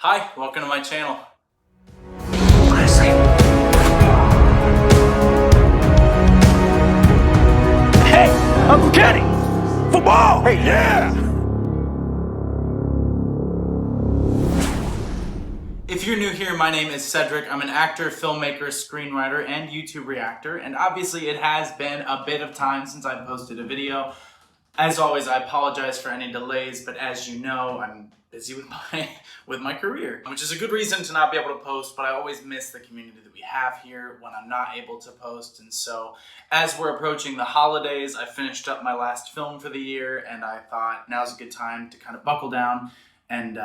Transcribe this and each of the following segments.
Hi, welcome to my channel. Hey, Uncle Kenny! Football! Hey, yeah! If you're new here, my name is Cedric. I'm an actor, filmmaker, screenwriter, and YouTube reactor, and obviously it has been a bit of time since I've posted a video. As always, I apologize for any delays, but as you know, I'm busy with my career, which is a good reason to not be able to post, but I always miss the community that we have here when I'm not able to post. And so as we're approaching the holidays, I finished up my last film for the year, and I thought now's a good time to kind of buckle down and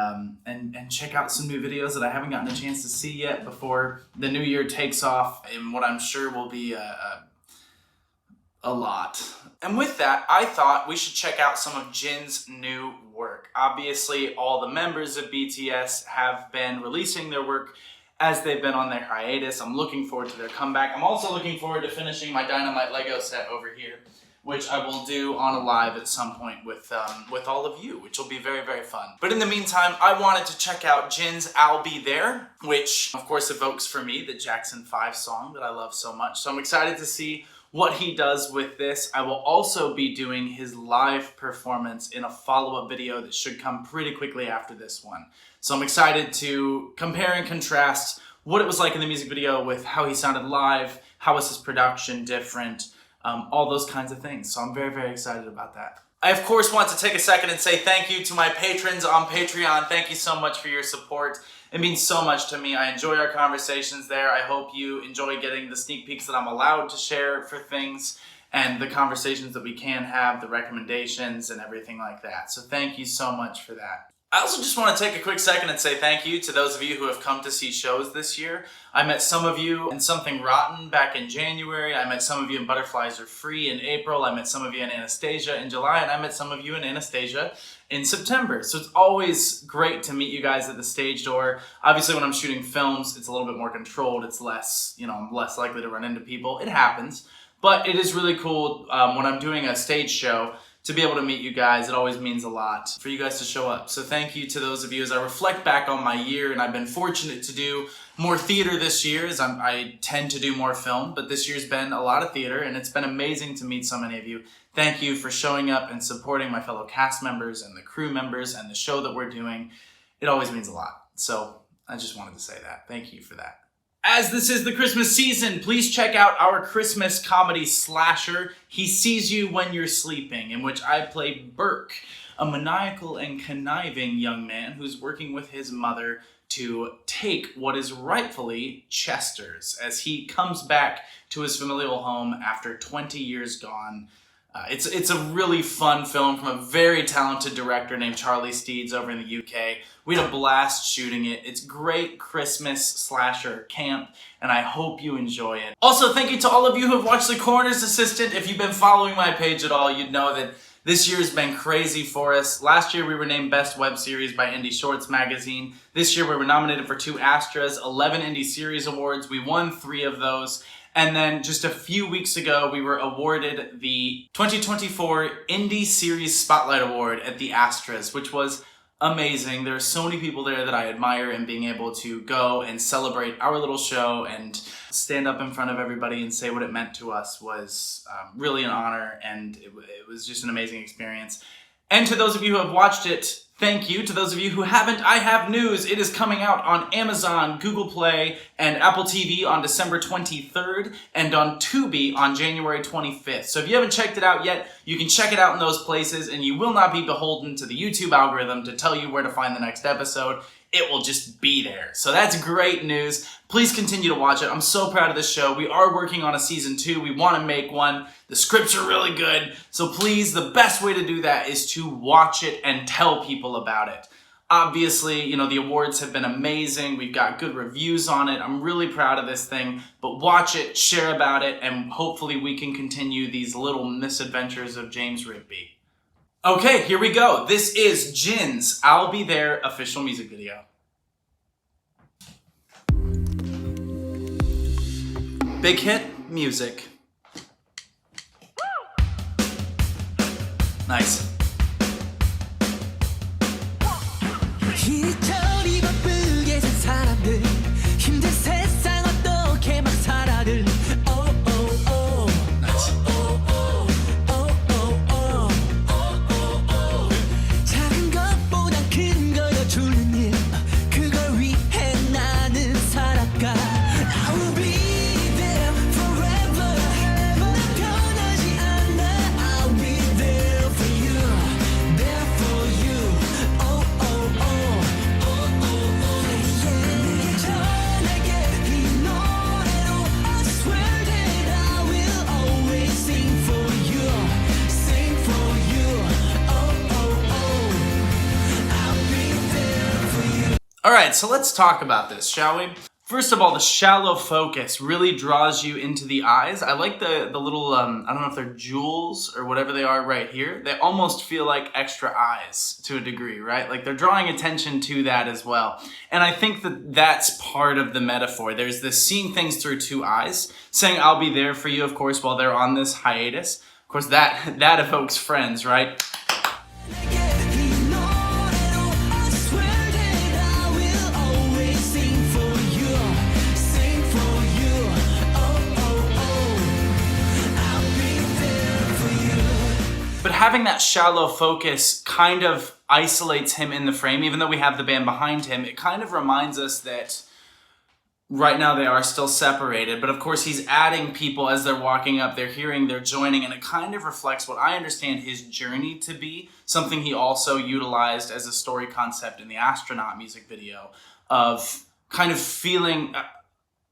check out some new videos that I haven't gotten a chance to see yet before the new year takes off in what I'm sure will be a lot. And with that, I thought we should check out some of Jin's new work. Obviously, all the members of BTS have been releasing their work as they've been on their hiatus. I'm looking forward to their comeback. I'm also looking forward to finishing my Dynamite Lego set over here, which I will do on a live at some point with all of you, which will be very, very fun. But in the meantime, I wanted to check out Jin's I'll Be There, which of course evokes for me the Jackson 5 song that I love so much. So I'm excited to see what he does with this. I will also be doing his live performance in a follow-up video that should come pretty quickly after this one. So I'm excited to compare and contrast what it was like in the music video with how he sounded live, how was his production different, all those kinds of things. So I'm very, very excited about that. I, of course, want to take a second and say thank you to my patrons on Patreon. Thank you so much for your support. It means so much to me. I enjoy our conversations there. I hope you enjoy getting the sneak peeks that I'm allowed to share for things and the conversations that we can have, the recommendations and everything like that. So thank you so much for that. I also just want to take a quick second and say thank you to those of you who have come to see shows this year. I met some of you in Something Rotten back in January. I met some of you in Butterflies Are Free in April. I met some of you in Anastasia in July. And I met some of you in Anastasia in September. So it's always great to meet you guys at the stage door. Obviously, when I'm shooting films, it's a little bit more controlled. It's less, I'm less likely to run into people. It happens. But it is really cool when I'm doing a stage show to be able to meet you guys. It always means a lot for you guys to show up. So thank you to those of you. As I reflect back on my year, and I've been fortunate to do more theater this year, as I tend to do more film, but this year's been a lot of theater, and it's been amazing to meet so many of you. Thank you for showing up and supporting my fellow cast members and the crew members and the show that we're doing. It always means a lot. So I just wanted to say that. Thank you for that. As this is the Christmas season, please check out our Christmas comedy slasher, He Sees You When You're Sleeping, in which I play Burke, a maniacal and conniving young man who's working with his mother to take what is rightfully Chester's as he comes back to his familial home after 20 years gone. It's a really fun film from a very talented director named Charlie Steeds over in the UK. We had a blast shooting it. It's great Christmas slasher camp, and I hope you enjoy it. Also, thank you to all of you who have watched The Coroner's Assistant. If you've been following my page at all, you'd know that this year's been crazy for us. Last year, we were named Best Web Series by Indie Shorts magazine. This year, we were nominated for 2 Astras, 11 Indie Series Awards. We won 3 of those. And then just a few weeks ago, we were awarded the 2024 Indie Series Spotlight Award at the Astras, which was amazing. There are so many people there that I admire, and being able to go and celebrate our little show and stand up in front of everybody and say what it meant to us was really an honor, and it was just an amazing experience. And to those of you who have watched it, thank you. To those of you who haven't, I have news. It is coming out on Amazon, Google Play, and Apple TV on December 23rd, and on Tubi on January 25th. So if you haven't checked it out yet, you can check it out in those places, and you will not be beholden to the YouTube algorithm to tell you where to find the next episode. It will just be there. So that's great news. Please continue to watch it. I'm so proud of this show. We are working on a season 2. We want to make one. The scripts are really good. So please, the best way to do that is to watch it and tell people about it. Obviously, the awards have been amazing. We've got good reviews on it. I'm really proud of this thing. But watch it, share about it, and hopefully we can continue these little misadventures of James Rigby. Okay, here we go. This is Jin's I'll Be There official music video. Big hit, music. Nice. Alright, so let's talk about this, shall we? First of all, the shallow focus really draws you into the eyes. I like the little, I don't know if they're jewels or whatever they are right here. They almost feel like extra eyes to a degree, right? Like they're drawing attention to that as well. And I think that that's part of the metaphor. There's this seeing things through two eyes, saying I'll be there for you, of course, while they're on this hiatus. Of course, that evokes Friends, right? But having that shallow focus kind of isolates him in the frame. Even though we have the band behind him, it kind of reminds us that right now they are still separated. But of course, he's adding people as they're walking up, they're hearing, they're joining, and it kind of reflects what I understand his journey to be, something he also utilized as a story concept in the Astronaut music video, of kind of feeling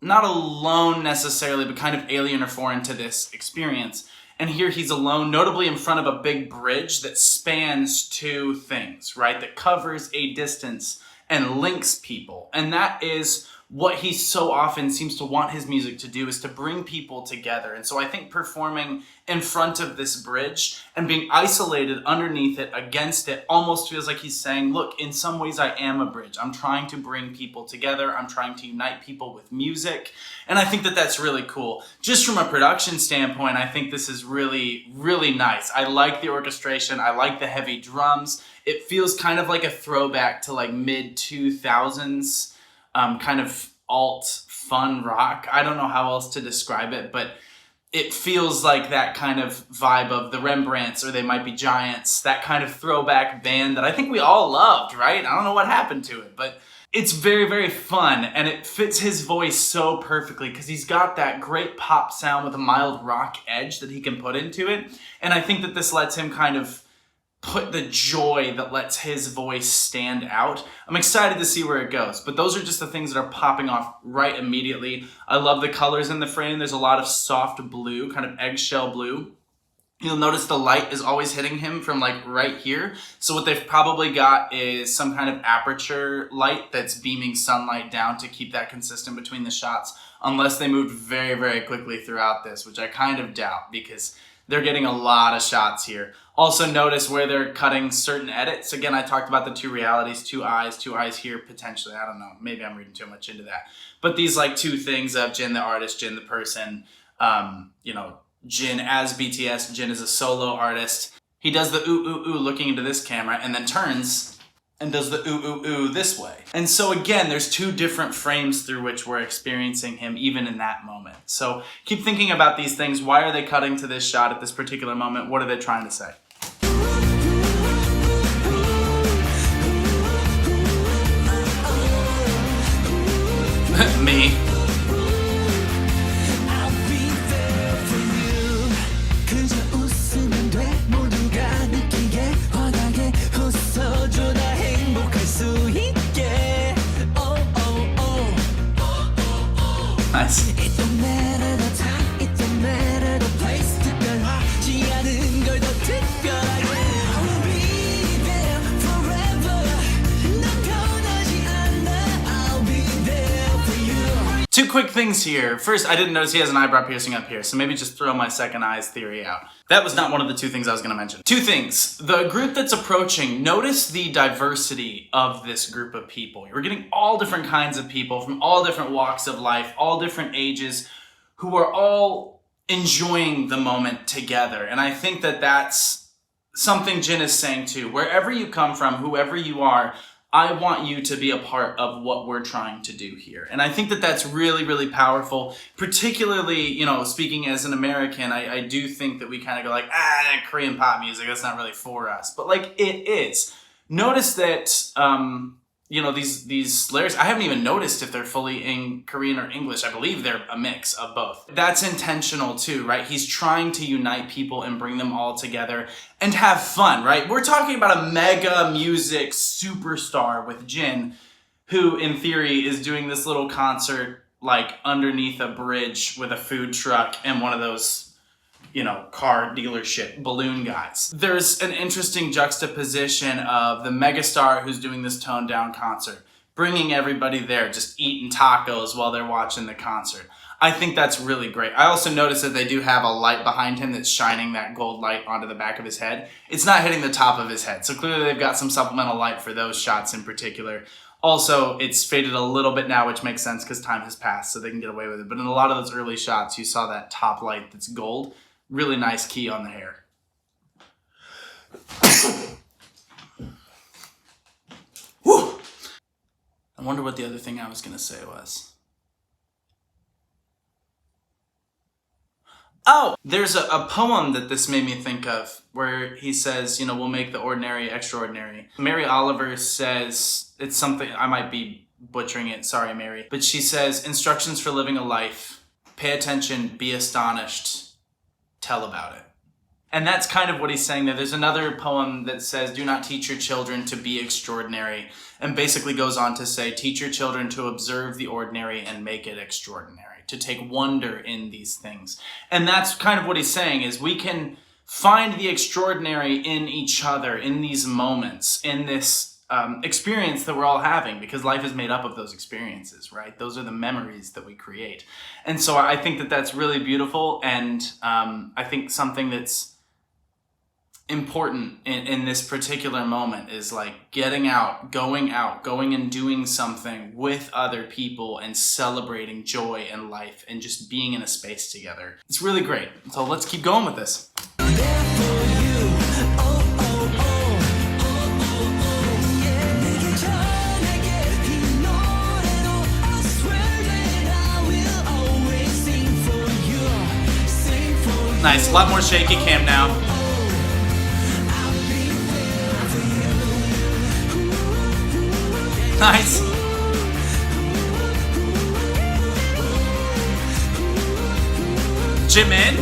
not alone necessarily, but kind of alien or foreign to this experience. And here he's alone, notably in front of a big bridge that spans two things, right? That covers a distance and links people. And that is what he so often seems to want his music to do, is to bring people together. And so I think performing in front of this bridge and being isolated underneath it, against it, almost feels like he's saying, look, in some ways I am a bridge. I'm trying to bring people together. I'm trying to unite people with music. And I think that that's really cool. Just from a production standpoint, I think this is really, really nice. I like the orchestration. I like the heavy drums. It feels kind of like a throwback to like mid-2000s kind of alt fun rock. I don't know how else to describe it, but it feels like that kind of vibe of the Rembrandts, or They Might Be Giants, that kind of throwback band that I think we all loved, right? I don't know what happened to it, but it's very, very fun, and it fits his voice so perfectly because he's got that great pop sound with a mild rock edge that he can put into it. And I think that this lets him kind of put the joy that lets his voice stand out. I'm excited to see where it goes, but those are just the things that are popping off right immediately. I love the colors in the frame. There's a lot of soft blue, kind of eggshell blue. You'll notice the light is always hitting him from like right here. So what they've probably got is some kind of aperture light that's beaming sunlight down to keep that consistent between the shots, unless they moved very, very quickly throughout this, which I kind of doubt because they're getting a lot of shots here. Also notice where they're cutting certain edits. Again, I talked about the two realities, two eyes here potentially. I don't know, maybe I'm reading too much into that. But these like two things of Jin the artist, Jin the person, Jin as BTS, Jin as a solo artist. He does the ooh, ooh, ooh looking into this camera and then turns and does the ooh, ooh, ooh this way. And so again, there's two different frames through which we're experiencing him even in that moment. So keep thinking about these things. Why are they cutting to this shot at this particular moment? What are they trying to say? Me. Nice. Two quick things here. First, I didn't notice he has an eyebrow piercing up here, so maybe just throw my second eyes theory out. That was not one of the two things I was gonna mention. Two things. The group that's approaching, notice the diversity of this group of people. We're getting all different kinds of people from all different walks of life, all different ages, who are all enjoying the moment together. And I think that that's something Jin is saying too. Wherever you come from, whoever you are, I want you to be a part of what we're trying to do here. And I think that that's really, really powerful. Particularly, speaking as an American, I do think that we kind of go like, Korean pop music, that's not really for us. But like, it is. Notice that, these layers, I haven't even noticed if they're fully in Korean or English. I believe they're a mix of both. That's intentional too, right? He's trying to unite people and bring them all together and have fun, right? We're talking about a mega music superstar with Jin, who in theory is doing this little concert like underneath a bridge with a food truck and one of those car dealership balloon guys. There's an interesting juxtaposition of the megastar who's doing this toned down concert bringing everybody there, just eating tacos while they're watching the concert. I think that's really great. I also noticed that they do have a light behind him that's shining that gold light onto the back of his head. It's not hitting the top of his head, so clearly they've got some supplemental light for those shots in particular. Also, it's faded a little bit now, which makes sense because time has passed, so they can get away with it. But in a lot of those early shots, you saw that top light that's gold. Really nice key on the hair. Whew. I wonder what the other thing I was going to say was. Oh, there's a poem that this made me think of where he says, you know, we'll make the ordinary extraordinary. Mary Oliver says, it's something, I might be butchering it, sorry Mary, but she says, instructions for living a life, pay attention, be astonished, tell about it. And that's kind of what he's saying there. There's another poem that says, do not teach your children to be extraordinary, and basically goes on to say, teach your children to observe the ordinary and make it extraordinary, to take wonder in these things. And that's kind of what he's saying, is we can find the extraordinary in each other, in these moments, in this experience that we're all having, because life is made up of those experiences, right? Those are the memories that we create. And so I think that that's really beautiful, and I think something that's important in this particular moment is like getting out, going and doing something with other people and celebrating joy and life and just being in a space together. It's really great. So let's keep going with this. Nice, a lot more shaky cam now. Nice. Jimin.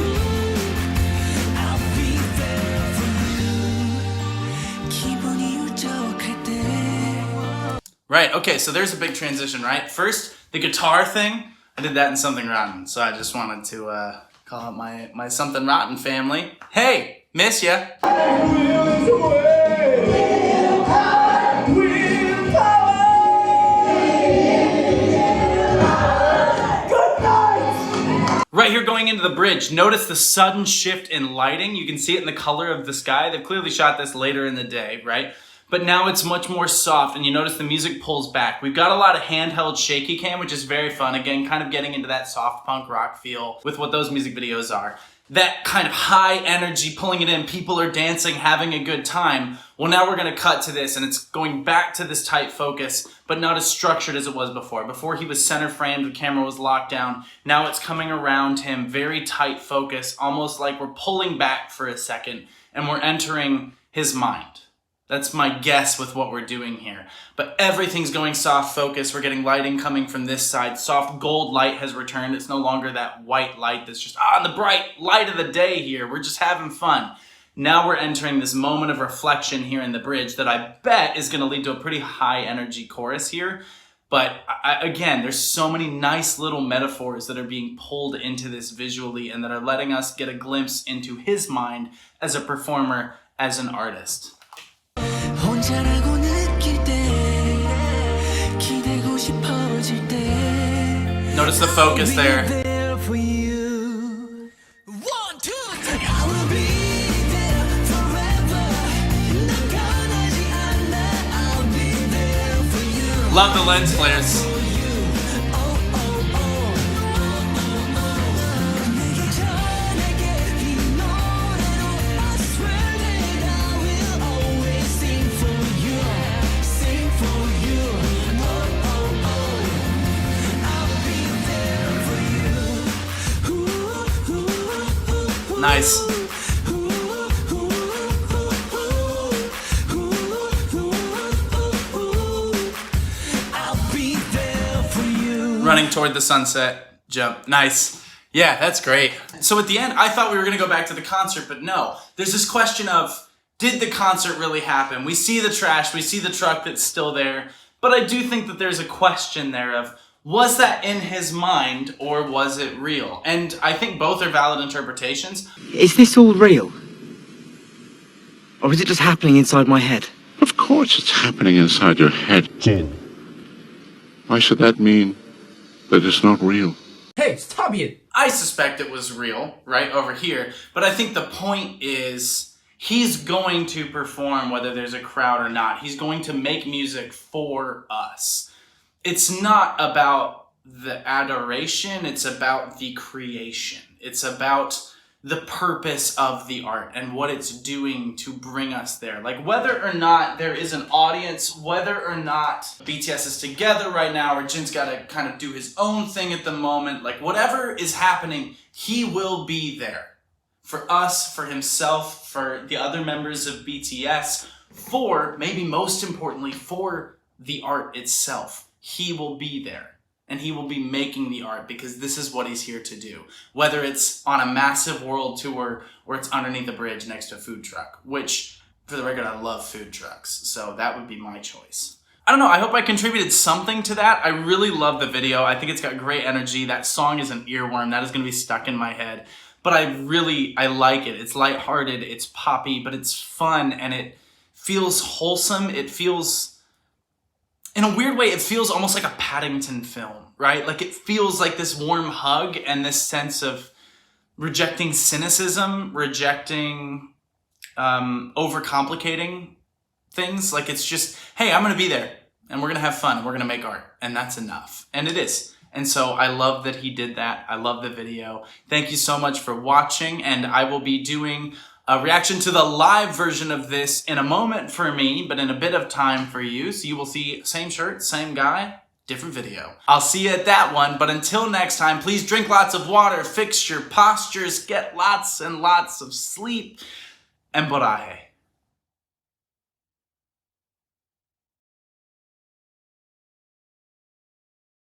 Right, okay, so there's a big transition, right? First, the guitar thing, I did that in Something Rotten, so I just wanted to call out my Something Rotten family. Hey, miss ya. Right here going into the bridge, notice the sudden shift in lighting. You can see it in the color of the sky. They've clearly shot this later in the day, right? But now it's much more soft, and you notice the music pulls back. We've got a lot of handheld shaky cam, which is very fun. Again, kind of getting into that soft punk rock feel with what those music videos are. That kind of high energy, pulling it in, people are dancing, having a good time. Well, now we're gonna cut to this, and it's going back to this tight focus, but not as structured as it was before. Before he was center framed, the camera was locked down. Now it's coming around him, very tight focus, almost like we're pulling back for a second, and we're entering his mind. That's my guess with what we're doing here. But everything's going soft focus. We're getting lighting coming from this side. Soft gold light has returned. It's no longer that white light that's just, the bright light of the day here. We're just having fun. Now we're entering this moment of reflection here in the bridge that I bet is going to lead to a pretty high energy chorus here. But again, there's so many nice little metaphors that are being pulled into this visually and that are letting us get a glimpse into his mind as a performer, as an artist. Notice the focus there. Love the lens flares. Nice. Running toward the sunset, jump. Nice. Yeah, that's great. So at the end, I thought we were going to go back to the concert, but no. There's this question of, did the concert really happen? We see the trash, we see the truck that's still there, but I do think that there's a question there of, was that in his mind or was it real? And I think both are valid interpretations. Is this all real? Or is it just happening inside my head? Of course it's happening inside your head. Jin, Why should that mean that it's not real? Hey, stop it! I suspect it was real, right, over here. But I think the point is, he's going to perform whether there's a crowd or not. He's going to make music for us. It's not about the adoration, it's about the creation. It's about the purpose of the art and what it's doing to bring us there. Like, whether or not there is an audience, whether or not BTS is together right now, or Jin's got to kind of do his own thing at the moment, like, whatever is happening, he will be there. For us, for himself, for the other members of BTS, for, maybe most importantly, for the art itself. He will be there. And he will be making the art because this is what he's here to do. Whether it's on a massive world tour or it's underneath a bridge next to a food truck, which, for the record, I love food trucks. So that would be my choice. I don't know, I hope I contributed something to that. I really love the video. I think it's got great energy. That song is an earworm. That is going to be stuck in my head. But I like it. It's lighthearted, it's poppy, but it's fun, and it feels wholesome. It feels, in a weird way, it feels almost like a Paddington film, right? Like, it feels like this warm hug and this sense of rejecting cynicism, rejecting overcomplicating things. Like, it's just, hey, I'm gonna be there, and we're gonna have fun, and we're gonna make art, and that's enough. And it is. And so I love that he did that. I love the video. Thank you so much for watching, and I will be doing a reaction to the live version of this in a moment for me, but in a bit of time for you. So you will see same shirt, same guy, different video. I'll see you at that one, but until next time, please drink lots of water, fix your postures, get lots and lots of sleep, and boraje.